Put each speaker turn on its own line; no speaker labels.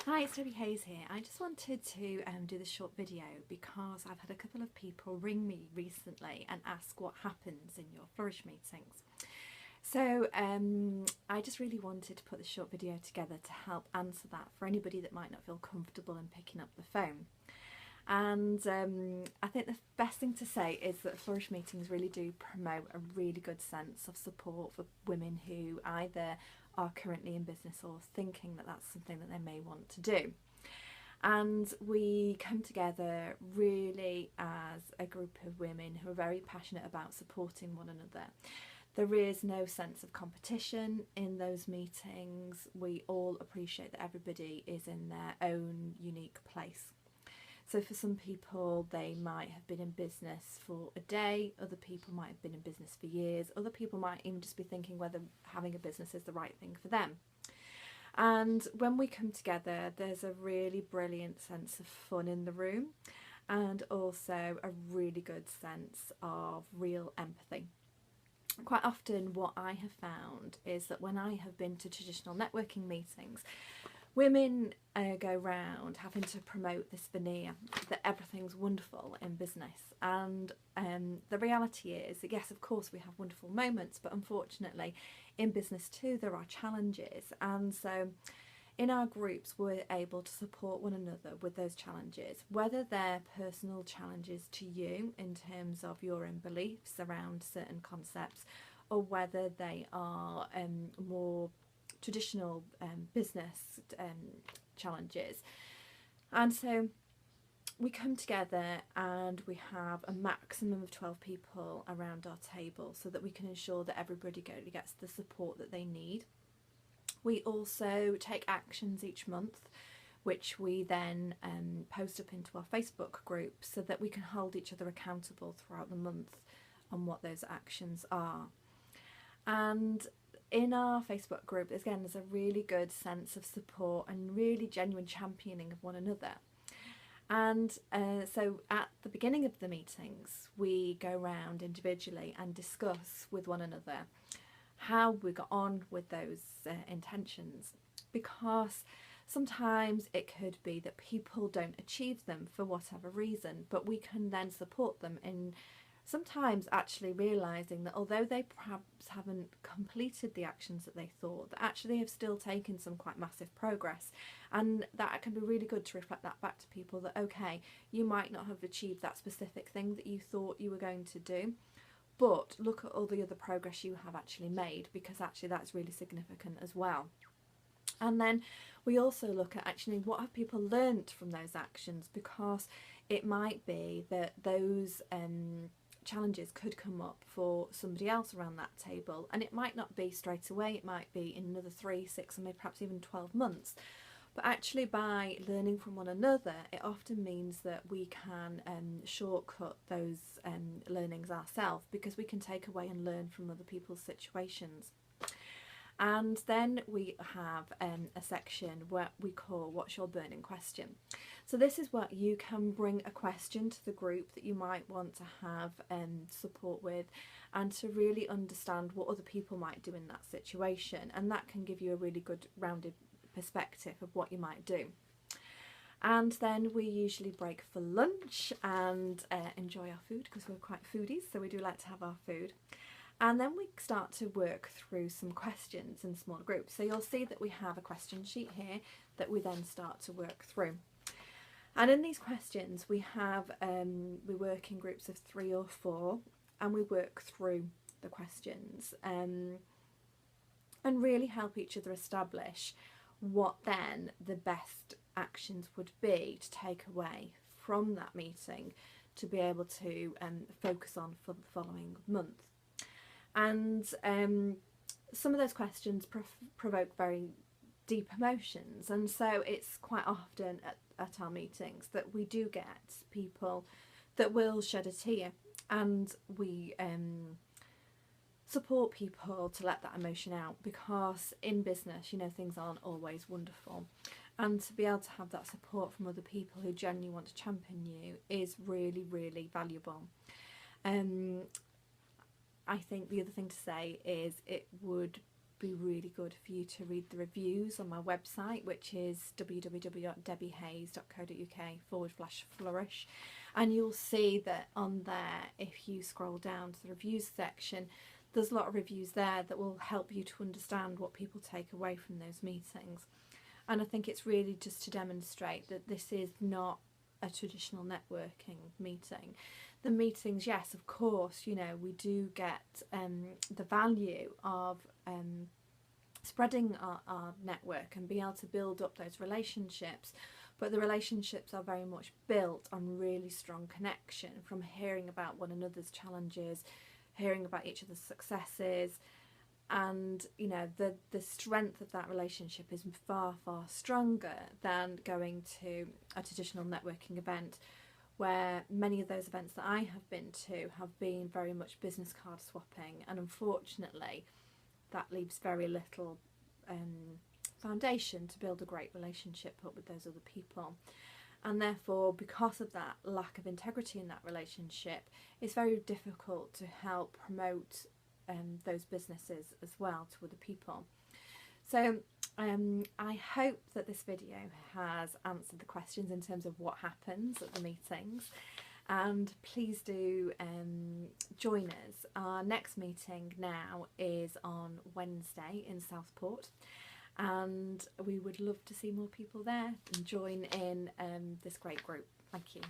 Hi, it's Debbie Hayes here. I just wanted to do this short video because I've had a couple of people ring me recently and ask what happens in your Flourish meetings. So I just really wanted to put this short video together to help answer that for anybody that might not feel comfortable in picking up the phone. And I think the best thing to say is that Flourish meetings really do promote a really good sense of support for women who either are currently in business or thinking that that's something that they may want to do. And we come together really as a group of women who are very passionate about supporting one another. There is no sense of competition in those meetings. We all appreciate that everybody is in their own unique place. So for some people, they might have been in business for a day, other people might have been in business for years, other people might even just be thinking whether having a business is the right thing for them. And when we come together, there's a really brilliant sense of fun in the room and also a really good sense of real empathy. Quite often what I have found is that when I have been to traditional networking meetings, women go round having to promote this veneer that everything's wonderful in business, and the reality is that yes, of course we have wonderful moments, but unfortunately in business too there are challenges, and so in our groups we're able to support one another with those challenges, whether they're personal challenges to you in terms of your own beliefs around certain concepts, or whether they are more traditional business challenges. And so we come together and we have a maximum of 12 people around our table so that we can ensure that everybody gets the support that they need. We also take actions each month which we then post up into our Facebook group so that we can hold each other accountable throughout the month on what those actions are. And in our Facebook group, again, there's a really good sense of support and really genuine championing of one another. And so at the beginning of the meetings, we go around individually and discuss with one another how we got on with those intentions, because sometimes it could be that people don't achieve them for whatever reason, but we can then support them in sometimes actually realising that although they perhaps haven't completed the actions that they thought, that actually they have still taken some quite massive progress, and that can be really good to reflect that back to people that okay, you might not have achieved that specific thing that you thought you were going to do, but look at all the other progress you have actually made, because actually that's really significant as well. And then we also look at actually what have people learnt from those actions, because it might be that those challenges could come up for somebody else around that table, and it might not be straight away, it might be in another 3, 6 and maybe perhaps even 12 months. But actually by learning from one another, it often means that we can shortcut those learnings ourselves, because we can take away and learn from other people's situations. And then we have a section where we call What's Your Burning Question? So this is where you can bring a question to the group that you might want to have support with, and to really understand what other people might do in that situation, and that can give you a really good rounded perspective of what you might do. And then we usually break for lunch and enjoy our food, because we're quite foodies, so we do like to have our food. And then we start to work through some questions in small groups. So you'll see that we have a question sheet here that we then start to work through. And in these questions we have, we work in groups of 3 or 4, and we work through the questions and really help each other establish what then the best actions would be to take away from that meeting to be able to focus on for the following month. And some of those questions provoke very deep emotions, and so it's quite often at our meetings that we do get people that will shed a tear, and we support people to let that emotion out, because in business, you know, things aren't always wonderful, and to be able to have that support from other people who genuinely want to champion you is really, really valuable. I think the other thing to say is it would be really good for you to read the reviews on my website, which is www.debbiehayes.co.uk/flourish, and you'll see that on there, if you scroll down to the reviews section, there's a lot of reviews there that will help you to understand what people take away from those meetings. And I think it's really just to demonstrate that this is not a traditional networking meeting. The meetings, yes, of course, you know, we do get the value of spreading our network and being able to build up those relationships, but the relationships are very much built on really strong connection, from hearing about one another's challenges, hearing about each other's successes, and you know, the strength of that relationship is far stronger than going to a traditional networking event, where many of those events that I have been to have been very much business card swapping, and unfortunately that leaves very little foundation to build a great relationship up with those other people. And therefore, because of that lack of integrity in that relationship, it's very difficult to help promote those businesses as well to other people. So I hope that this video has answered the questions in terms of what happens at the meetings, and please do join us. Our next meeting now is on Wednesday in Southport, and we would love to see more people there and join in this great group. Thank you.